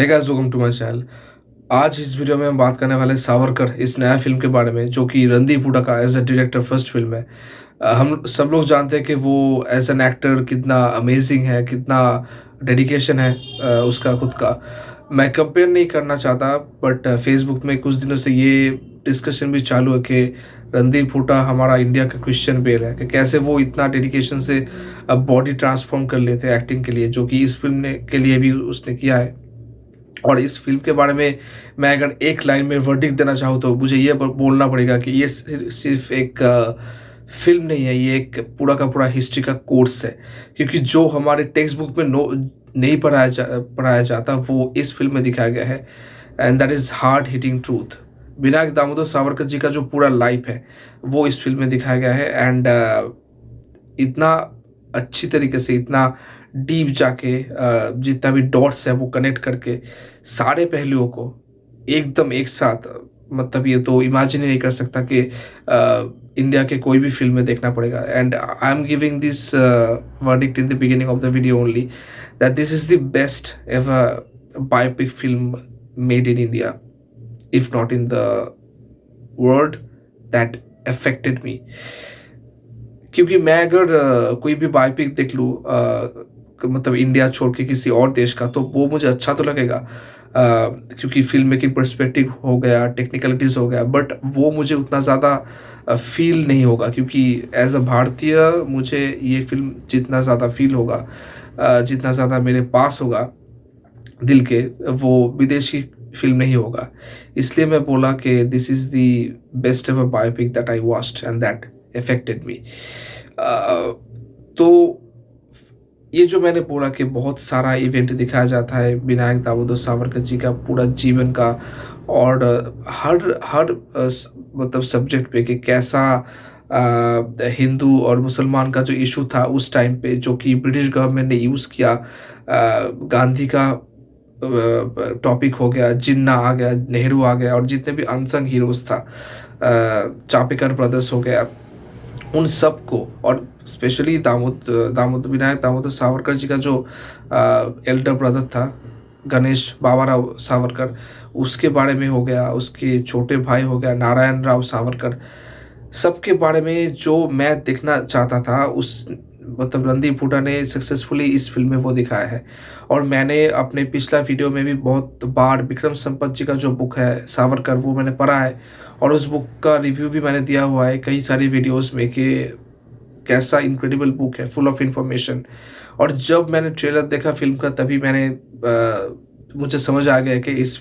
Guys, welcome to my channel. आज इस video में हम बात करने वाले हैं सावरकर इस नया फिल्म के बारे में, जो कि रणदीप हुड्डा का as a director first film है। हम सब लोग जानते हैं कि वो एज एन एक्टर कितना अमेजिंग है, कितना डेडिकेशन है उसका खुद का। मैं कंपेयर नहीं करना चाहता, बट फेसबुक में कुछ दिनों से ये डिस्कशन भी चालू है कि रणदीप हुड्डा हमारा इंडिया का क्रिश्चियन बेल है, कि कैसे वो इतना डेडिकेशन से बॉडी ट्रांसफॉर्म कर लेते हैं एक्टिंग के लिए, जो कि इस फिल्म के लिए भी उसने किया है। और इस फिल्म के बारे में मैं अगर एक लाइन में वर्डिक्ट देना चाहूँ तो मुझे ये बोलना पड़ेगा कि ये सिर्फ एक फिल्म नहीं है, ये एक पूरा का पूरा हिस्ट्री का कोर्स है। क्योंकि जो हमारे टेक्स्ट बुक में नहीं पढ़ाया जाता वो इस फिल्म में दिखाया गया है। And that is hard hitting truth. Vinayak Damodar Savarkar ji का जो पूरा लाइफ है वो इस फिल्म में दिखाया गया है। एंड इतना अच्छी तरीके से, इतना डीप जाके जितना भी डॉट्स है वो कनेक्ट करके सारे पहलुओं को एकदम एक साथ, मतलब ये तो इमेजिन ही नहीं कर सकता कि इंडिया के कोई भी फिल्म में देखना पड़ेगा। And I am giving this verdict in the beginning of the video only, that this is the best ever biopic film made in India, if not in the world, that affected me. क्योंकि मैं अगर कोई भी biopic देख लूँ, मतलब India छोड़ के किसी और देश का, तो वो मुझे अच्छा तो लगेगा, क्योंकि फिल्म मेकिंग पर्सपेक्टिव हो गया, टेक्निकलिटीज़ हो गया, बट वो मुझे उतना ज़्यादा फील नहीं होगा। क्योंकि एज अ भारतीय मुझे ये फिल्म जितना ज़्यादा फील होगा, जितना ज़्यादा मेरे पास होगा दिल के, वो विदेशी फिल्म नहीं होगा। इसलिए मैं बोला कि this is the best ever biopic that I watched and that affected me. तो ये जो मैंने बोला कि बहुत सारा इवेंट दिखाया जाता है विनायक दामोदर सावरकर जी का पूरा जीवन का, और हर हर मतलब सब्जेक्ट पे कि कैसा हिंदू और मुसलमान का जो इशू था उस टाइम पे, जो कि ब्रिटिश गवर्नमेंट ने यूज़ किया। गांधी का टॉपिक हो गया, जिन्ना आ गया, नेहरू आ गया, और जितने भी अनसंग हीरोज था, चापेकर ब्रदर्स हो गया, उन सब को, और स्पेशली विनायक दामोदर सावरकर जी का जो एल्डर ब्रदर था गणेश बाबाराव सावरकर, उसके बारे में हो गया, उसके छोटे भाई हो गया नारायण राव सावरकर, सबके बारे में जो मैं देखना चाहता था, उस मतलब रणदीप हुड्डा ने सक्सेसफुली इस फिल्म में वो दिखाया है। और मैंने अपने पिछला वीडियो में भी बहुत बार विक्रम संपत जी का जो बुक है सावरकर, वो मैंने पढ़ा है, और उस बुक का रिव्यू भी मैंने दिया हुआ है कई सारी वीडियोस में कि कैसा इनक्रेडिबल बुक है, फुल ऑफ इंफॉर्मेशन। और जब मैंने ट्रेलर देखा फिल्म का, तभी मुझे समझ आ गया कि इस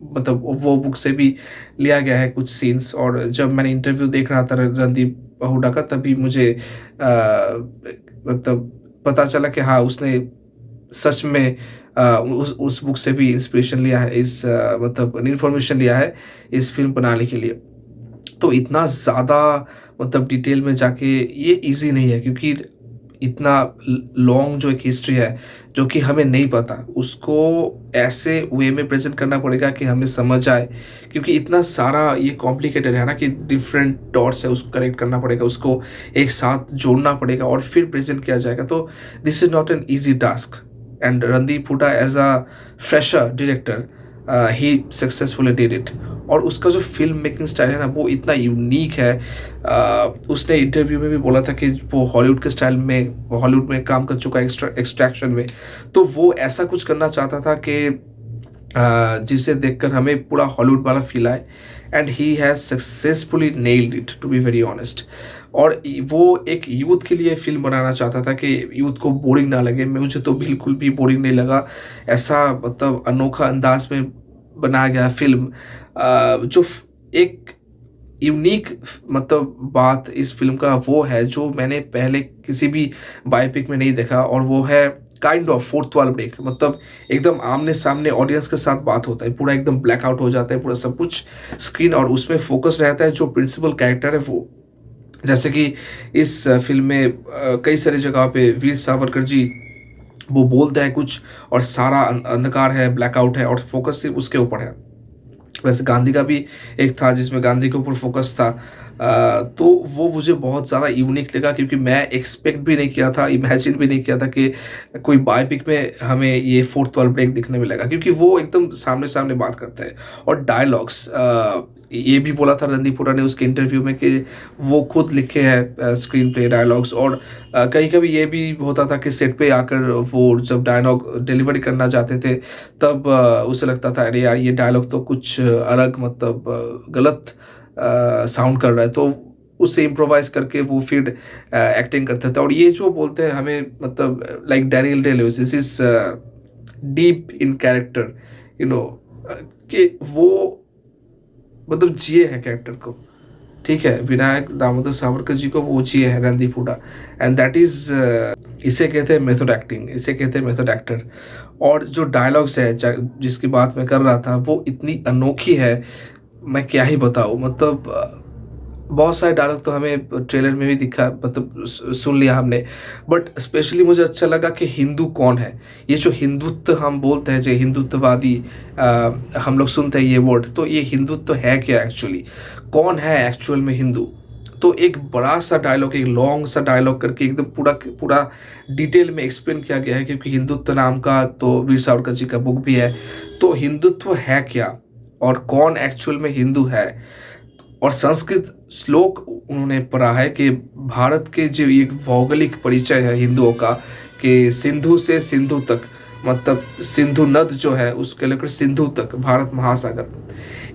मतलब वो बुक से भी लिया गया है कुछ सीन्स। और जब मैंने इंटरव्यू देख रहा था रणदीप हुड्डा का, तभी मुझे मतलब पता चला कि हाँ, उसने सच में उस बुक से भी इंस्पिरेशन लिया है, इस मतलब इन्फॉर्मेशन लिया है इस फिल्म बनाने के लिए। तो इतना ज़्यादा मतलब डिटेल में जाके ये इजी नहीं है, क्योंकि इतना लॉन्ग जो एक हिस्ट्री है जो कि हमें नहीं पता, उसको ऐसे वे में प्रेजेंट करना पड़ेगा कि हमें समझ आए। क्योंकि इतना सारा ये कॉम्प्लिकेटेड है ना, कि डिफरेंट डॉट्स है, उसको कनेक्ट करना पड़ेगा, उसको एक साथ जोड़ना पड़ेगा और फिर प्रेजेंट किया जाएगा। तो this is not an easy task. And Randeep Hooda as a fresher director, he successfully did it. और उसका जो फिल्म मेकिंग स्टाइल है ना, वो इतना यूनिक है। उसने इंटरव्यू में भी बोला था कि वो हॉलीवुड के स्टाइल में, हॉलीवुड में काम कर चुका है एक्सट्रैक्शन में, तो वो ऐसा कुछ करना चाहता था कि जिसे देखकर हमें पूरा हॉलीवुड वाला फील आए। And he has successfully nailed it, to be very honest. और वो एक यूथ के लिए फिल्म बनाना चाहता था कि यूथ को बोरिंग ना लगे। मुझे तो बिल्कुल भी बोरिंग नहीं लगा। ऐसा मतलब अनोखा अंदाज में बनाया गया फिल्म, जो एक यूनिक मतलब बात इस फिल्म का वो है, जो मैंने पहले किसी भी बायोपिक में नहीं देखा, और वो है kind of fourth wall break. मतलब एकदम आमने सामने ऑडियंस के साथ बात होता है, पूरा एकदम ब्लैकआउट हो जाता है पूरा सब कुछ स्क्रीन, और उसमें फोकस रहता है जो प्रिंसिपल कैरेक्टर है वो। जैसे कि इस फिल्म में कई सारी जगह पे वीर सावरकर जी वो बोलते हैं कुछ, और सारा अंधकार है, ब्लैकआउट है, और फोकस सिर्फ उसके ऊपर है। वैसे गांधी का भी एक था जिसमें गांधी के ऊपर फोकस था। तो वो मुझे बहुत ज़्यादा यूनिक लगा, क्योंकि मैं एक्सपेक्ट भी नहीं किया था, इमेजिन भी नहीं किया था कि कोई बायोपिक में हमें ये फोर्थ वॉल ब्रेक दिखने मिलेगा, क्योंकि वो एकदम सामने सामने बात करते हैं। और डायलॉग्स, ये भी बोला था रणदीप हुडा ने उसके इंटरव्यू में कि वो खुद लिखे हैं स्क्रीन प्ले डायलॉग्स। और कहीं कभी ये भी होता था कि सेट पे आकर वो जब डायलॉग डिलीवरी करना चाहते थे, तब उसे लगता था अरे यार ये डायलॉग तो कुछ अलग, मतलब गलत साउंड कर रहा है, तो उससे इम्प्रोवाइज करके वो फिर एक्टिंग करते थे। और ये जो बोलते हैं हमें, मतलब like Daniel Day Lewis, this is deep in character, you know, कि वो मतलब जिए हैं कैरेक्टर को। ठीक है, विनायक दामोदर सावरकर जी को वो जिए हैं Randeep Hooda, and that is, इसे कहते हैं मेथड एक्टिंग, इसे कहते हैं मेथड एक्टर। और जो डायलॉग्स है जिसकी बात मैं कर रहा था, वो इतनी अनोखी है, मैं क्या ही बताऊँ। मतलब बहुत सारे डायलॉग तो हमें ट्रेलर में भी दिखा, मतलब सुन लिया हमने, बट स्पेशली मुझे अच्छा लगा कि हिंदू कौन है। ये जो हिंदुत्व हम बोलते हैं, जो हिंदुत्ववादी हम लोग सुनते हैं ये वर्ड, तो ये हिंदुत्व है क्या एक्चुअली, कौन है एक्चुअल में हिंदू। तो एक बड़ा सा डायलॉग, एक लॉन्ग सा डायलॉग करके एकदम पूरा पूरा डिटेल में एक्सप्लेन किया गया है, क्योंकि हिंदुत्व नाम का तो वीर सावरकर जी का बुक भी है। तो हिंदुत्व है क्या और कौन एक्चुअल में हिंदू है। और संस्कृत श्लोक उन्होंने पढ़ा है कि भारत के जो एक भौगोलिक परिचय है हिंदुओं का, कि सिंधु से सिंधु तक, मतलब सिंधु नद जो है उसके लेकर सिंधु तक भारत महासागर,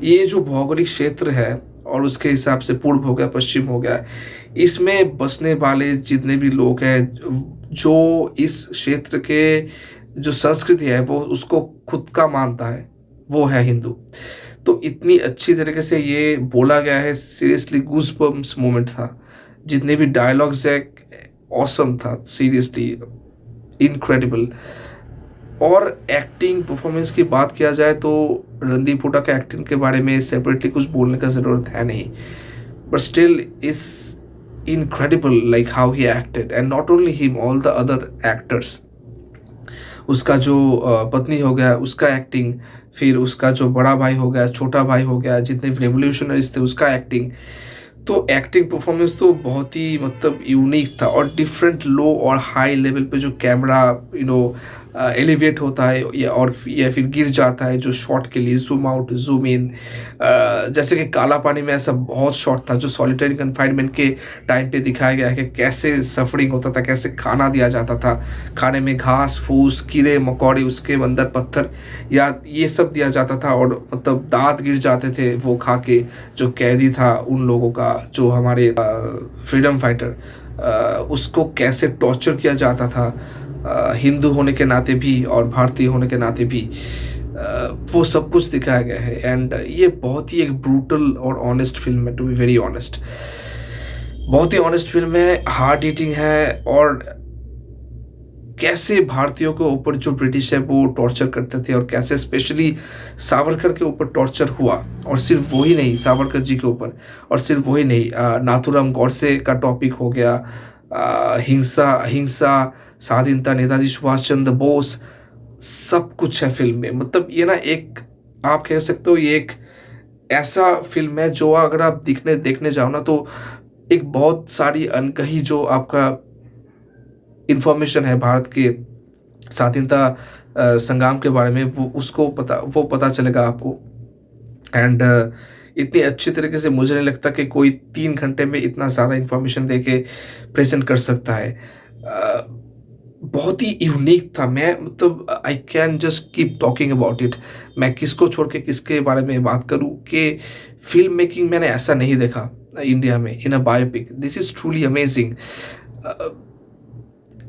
ये जो भौगोलिक क्षेत्र है, और उसके हिसाब से पूर्व हो गया, पश्चिम हो गया, इसमें बसने वाले जितने भी लोग हैं, जो इस क्षेत्र के जो संस्कृति है वो उसको खुद का मानता है, वो है हिंदू। तो इतनी अच्छी तरीके से ये बोला गया है, सीरियसली गूज बम्स मोमेंट था। जितने भी डायलॉग्स है, ऑसम था, सीरियसली इनक्रेडिबल। और एक्टिंग परफॉर्मेंस की बात किया जाए तो रणदीप हुडा का एक्टिंग के बारे में सेपरेटली कुछ बोलने का ज़रूरत है नहीं, but still is incredible like how he acted, and not only him, all the other actors. उसका जो पत्नी हो गया उसका एक्टिंग, फिर उसका जो बड़ा भाई हो गया, छोटा भाई हो गया, जितने रेवोल्यूशनरीज थे उसका एक्टिंग, तो एक्टिंग परफॉर्मेंस तो बहुत ही मतलब यूनिक था। और डिफरेंट लो और हाई लेवल पे जो कैमरा एलिवेट होता है या फिर गिर जाता है, जो शॉट के लिए जूम आउट जूम इन, जैसे कि काला पानी में ऐसा बहुत शॉट था जो सॉलिटरी कन्फाइनमेंट के टाइम पे दिखाया गया है कि कैसे सफरिंग होता था, कैसे खाना दिया जाता था, खाने में घास फूस कीड़े मकोड़े, उसके अंदर पत्थर या ये सब दिया जाता था, और मतलब दांत गिर जाते थे वो खा के, जो कैदी था उन लोगों का, जो हमारे फ्रीडम फाइटर, उसको कैसे टॉर्चर किया जाता था, हिंदू होने के नाते भी और भारतीय होने के नाते भी, वो सब कुछ दिखाया गया है। एंड ये बहुत ही एक ब्रूटल और ऑनेस्ट फिल्म है, टू बी वेरी ऑनेस्ट, बहुत ही ऑनेस्ट फिल्म है, हार्ड हीटिंग है। और कैसे भारतीयों के ऊपर जो ब्रिटिश है वो टॉर्चर करते थे, और कैसे स्पेशली सावरकर के ऊपर टॉर्चर हुआ, और सिर्फ वही नहीं, सावरकर जी के ऊपर, और सिर्फ वही नहीं, नाथूराम गॉडसे का टॉपिक हो गया, हिंसा हिंसा स्वाधीनता, नेताजी सुभाष चंद्र बोस, सब कुछ है फिल्म में। मतलब ये ना, एक आप कह सकते हो ये एक ऐसा फिल्म है जो अगर आप देखने जाओ ना, तो एक बहुत सारी अनकही जो आपका इंफॉर्मेशन है भारत के स्वाधीनता संग्राम के बारे में, वो पता चलेगा आपको। एंड इतनी अच्छी तरीके से मुझे नहीं लगता कि कोई 3 घंटे में इतना ज़्यादा इंफॉर्मेशन दे के प्रेजेंट कर सकता है। बहुत ही यूनिक था। मैं मतलब I can just keep talking about it. मैं किसको छोड़ के किसके बारे में बात करूं कि फिल्म मेकिंग मैंने ऐसा नहीं देखा इंडिया में in a biopic. This is truly amazing.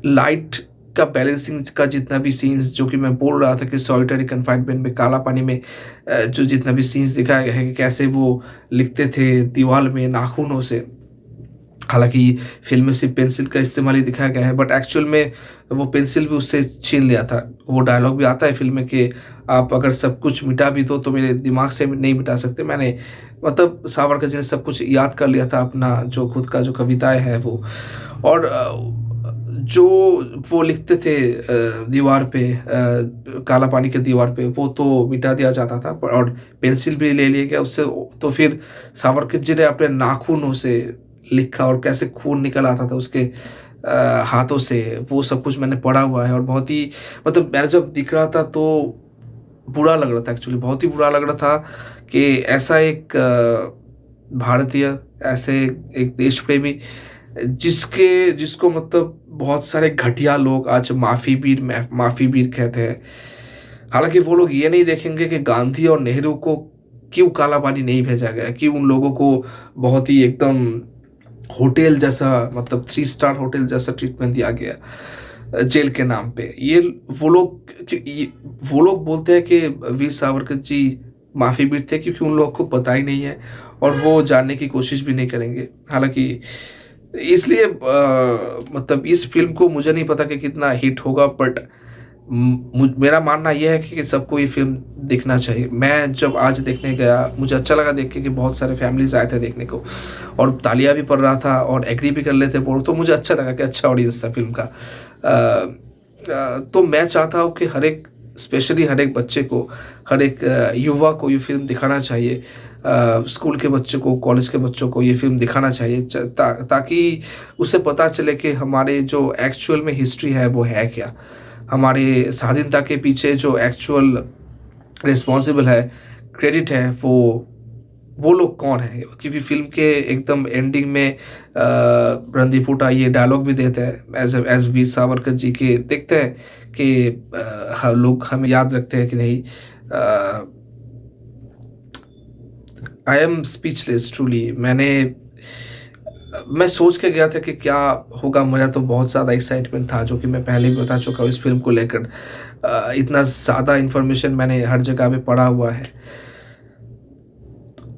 Light का बैलेंसिंग का जितना भी सीन्स, जो कि मैं बोल रहा था कि सॉलिटरी कन्फाइनमेंट में काला पानी में जो जितना भी सीन्स दिखाया गया है कि कैसे वो लिखते थे दीवार में नाखूनों से, हालांकि फिल्म में सिर्फ पेंसिल का इस्तेमाल ही दिखाया गया है, बट एक्चुअल में वो पेंसिल भी उससे छीन लिया था। वो डायलॉग भी आता है फिल्म में कि आप अगर सब कुछ मिटा भी दो तो मेरे दिमाग से नहीं मिटा सकते। मैंने मतलब सावरकर जी ने सब कुछ याद कर लिया था अपना, जो खुद का जो कविताएं है वो। और जो वो लिखते थे दीवार पे, काला पानी के दीवार पे, वो तो मिटा दिया जाता था और पेंसिल भी ले लिया गया उससे। तो फिर सावरकर जी ने अपने नाखूनों से लिखा और कैसे खून निकल आता था उसके हाथों से, वो सब कुछ मैंने पढ़ा हुआ है। और बहुत ही मतलब मैंने जब दिख रहा था तो बुरा लग रहा था, एक्चुअली बहुत ही बुरा लग रहा था कि ऐसा एक भारतीय, ऐसे एक देश प्रेमी जिसको मतलब बहुत सारे घटिया लोग आज माफी वीर कहते हैं। हालांकि वो लोग ये नहीं देखेंगे कि गांधी और नेहरू को क्यों काला पानी नहीं भेजा गया, क्यों उन लोगों को बहुत ही एकदम होटल जैसा, मतलब 3 स्टार होटल जैसा ट्रीटमेंट दिया गया जेल के नाम पे। वो लोग बोलते हैं कि वीर सावरकर जी माफी वीर थे क्योंकि उन लोगों को पता ही नहीं है और वो जानने की कोशिश भी नहीं करेंगे। हालांकि इसलिए मतलब इस फिल्म को मुझे नहीं पता कि कितना हिट होगा, बट मेरा मानना यह है कि सबको ये फिल्म देखना चाहिए। मैं जब आज देखने गया मुझे अच्छा लगा देख के कि बहुत सारे फैमिलीज आए थे देखने को और तालियां भी पड़ रहा था और एग्री भी कर लेते बोल, तो मुझे अच्छा लगा कि अच्छा ऑडियंस था फिल्म का। तो मैं चाहता हूँ कि हर एक, स्पेशली हर एक बच्चे को, हर एक युवा को ये फिल्म दिखाना चाहिए। स्कूल के बच्चों को, कॉलेज के बच्चों को ये फिल्म दिखाना चाहिए ताकि उसे पता चले कि हमारे जो एक्चुअल में हिस्ट्री है वो है क्या, हमारे स्वाधीनता के पीछे जो एक्चुअल रिस्पॉन्सिबल है, क्रेडिट है, वो लोग कौन है। क्योंकि फिल्म के एकदम एंडिंग में रणदीप हुड्डा ये डायलॉग भी देते हैं एज वीर सावरकर जी के, देखते हैं कि लोग हमें याद रखते हैं कि नहीं। I am speechless truly. मैं सोच के गया था कि क्या होगा, मेरा तो बहुत ज़्यादा एक्साइटमेंट था, जो कि मैं पहले भी बता चुका हूँ इस फिल्म को लेकर। इतना ज़्यादा इन्फॉर्मेशन मैंने हर जगह पे पढ़ा हुआ है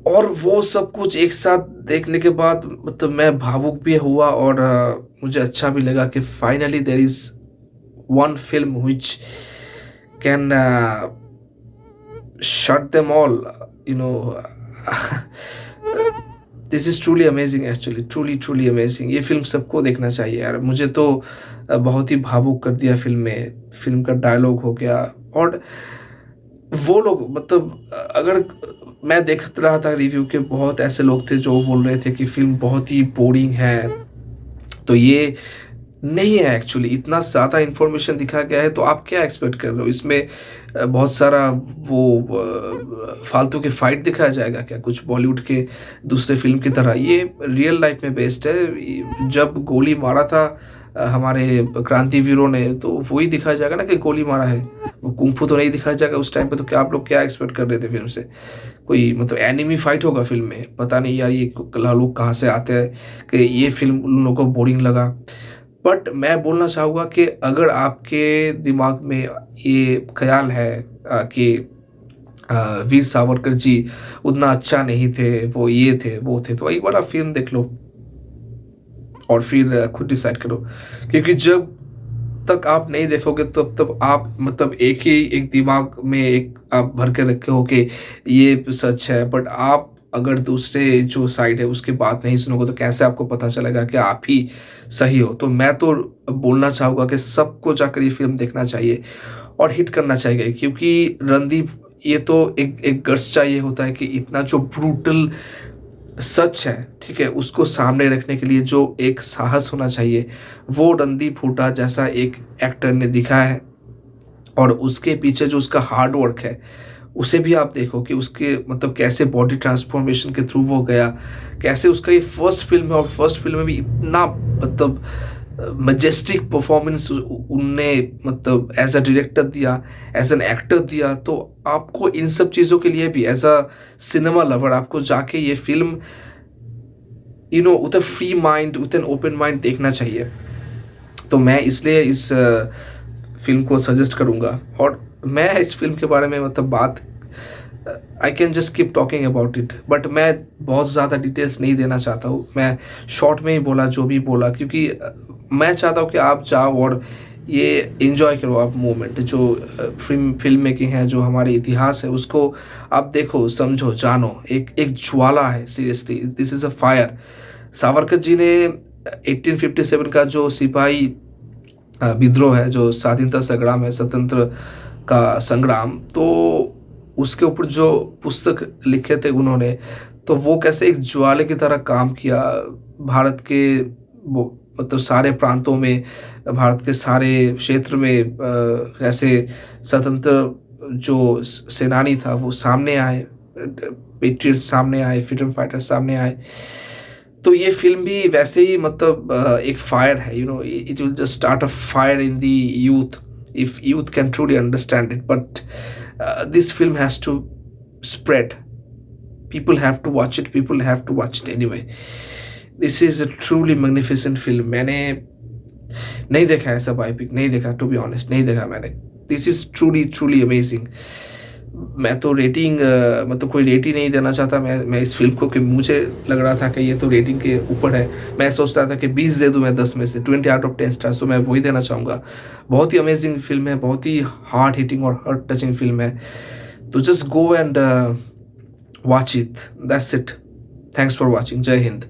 और वो सब कुछ एक साथ देखने के बाद मतलब मैं भावुक भी हुआ और मुझे अच्छा भी लगा कि finally there is one film which can shut them all, you know. This is truly amazing, actually truly truly amazing. ये फिल्म सबको देखना चाहिए यार। मुझे तो बहुत ही भावुक कर दिया फिल्म में, फिल्म का डायलॉग हो गया। और वो लोग मतलब अगर मैं देख रहा था रिव्यू के, बहुत ऐसे लोग थे जो बोल रहे थे कि फिल्म बहुत ही बोरिंग है, तो ये नहीं है एक्चुअली। इतना ज़्यादा इन्फॉर्मेशन दिखा गया है तो आप क्या एक्सपेक्ट कर रहे हो इसमें? बहुत सारा वो फालतू के फाइट दिखाया जाएगा क्या, कुछ बॉलीवुड के दूसरे फिल्म की तरह? ये रियल लाइफ में बेस्ड है। जब गोली मारा था हमारे क्रांतिवीरों ने, तो वही दिखाया जाएगा ना कि गोली मारा है, वो कुंफू तो नहीं दिखाया जाएगा उस टाइम पे। तो क्या आप लोग क्या एक्सपेक्ट कर रहे थे फिल्म से? कोई मतलब एनिमी फाइट होगा फिल्म में? पता नहीं यार, ये लोग कहाँ से आते हैं कि ये फिल्म उन लोगों को बोरिंग लगा। बट मैं बोलना चाहूँगा कि अगर आपके दिमाग में ये ख्याल है कि वीर सावरकर जी उतना अच्छा नहीं थे, वो ये थे वो थे, तो एक बार आप फिल्म देख लो और फिर खुद डिसाइड करो। क्योंकि जब तक आप नहीं देखोगे तब आप मतलब एक दिमाग में एक आप भर के रखे हो कि ये सच है, बट आप अगर दूसरे जो साइड है उसकी बात नहीं सुनोगे तो कैसे आपको पता चलेगा कि आप ही सही हो? तो मैं तो बोलना चाहूँगा कि सबको जाकर ये फिल्म देखना चाहिए और हिट करना चाहिए। क्योंकि रणदीप, ये तो एक गट्स चाहिए होता है कि इतना जो ब्रूटल सच है, ठीक है, उसको सामने रखने के लिए जो एक साहस होना चाहिए, वो रणदीप हुड्डा जैसा एक एक्टर ने दिखाया है। और उसके पीछे जो उसका हार्ड वर्क है उसे भी आप देखो कि उसके मतलब कैसे बॉडी ट्रांसफॉर्मेशन के थ्रू वो गया, कैसे उसका ये फर्स्ट फिल्म है और फर्स्ट फिल्म में भी इतना मतलब मजेस्टिक परफॉर्मेंस उनने मतलब एज अ डायरेक्टर दिया, एज एन एक्टर दिया। तो आपको इन सब चीज़ों के लिए भी एज अ सिनेमा लवर आपको जाके ये film with a free mind, with an open mind देखना चाहिए। तो मैं इसलिए इस फिल्म को सजेस्ट करूँगा। और मैं इस फिल्म के बारे में मतलब बात, I can just keep talking about it, but मैं बहुत ज़्यादा डिटेल्स नहीं देना चाहता हूँ। मैं शॉर्ट में ही बोला जो भी बोला, क्योंकि मैं चाहता हूँ कि आप जाओ और ये एंजॉय करो आप मोमेंट, जो फिल्म मेकिंग है, जो हमारे इतिहास है, उसको आप देखो, समझो, जानो। एक ज्वाला है, seriously this is a fire. Savarkar ji ने 1857 का जो सिपाही विद्रोह है, जो स्वाधीनता संग्राम है, स्वतंत्र का संग्राम, तो उसके ऊपर जो पुस्तक लिखे थे उन्होंने, तो वो कैसे एक ज्वाले की तरह काम किया भारत के वो मतलब सारे प्रांतों में, भारत के सारे क्षेत्र में कैसे स्वतंत्र जो सेनानी था वो सामने आए, पेट्रियट्स सामने आए, फ्रीडम फाइटर्स सामने आए। तो ये फ़िल्म भी वैसे ही मतलब एक फायर है, you know, it will just start a fire in the youth if youth can truly understand it, but this film has to spread, people have to watch it, people have to watch it anyway. This is a truly magnificent film. मैंने नहीं देखा है ऐसा biopic, नहीं देखा, to be honest नहीं देखा मैंने। This is truly truly amazing. मैं तो रेटिंग मतलब कोई रेट ही नहीं देना चाहता मैं इस फिल्म को, कि मुझे लग रहा था कि ये तो रेटिंग के ऊपर है। मैं सोच रहा था कि 20 दे दूं मैं 10 में से, 20 आउट ऑफ 10 स्टार्स, तो मैं वही देना चाहूँगा। बहुत ही अमेजिंग फिल्म है, बहुत ही हार्ट हिटिंग और हार्ट टचिंग फिल्म है। तो just go and watch it. That's it. Thanks for watching. Jai Hind.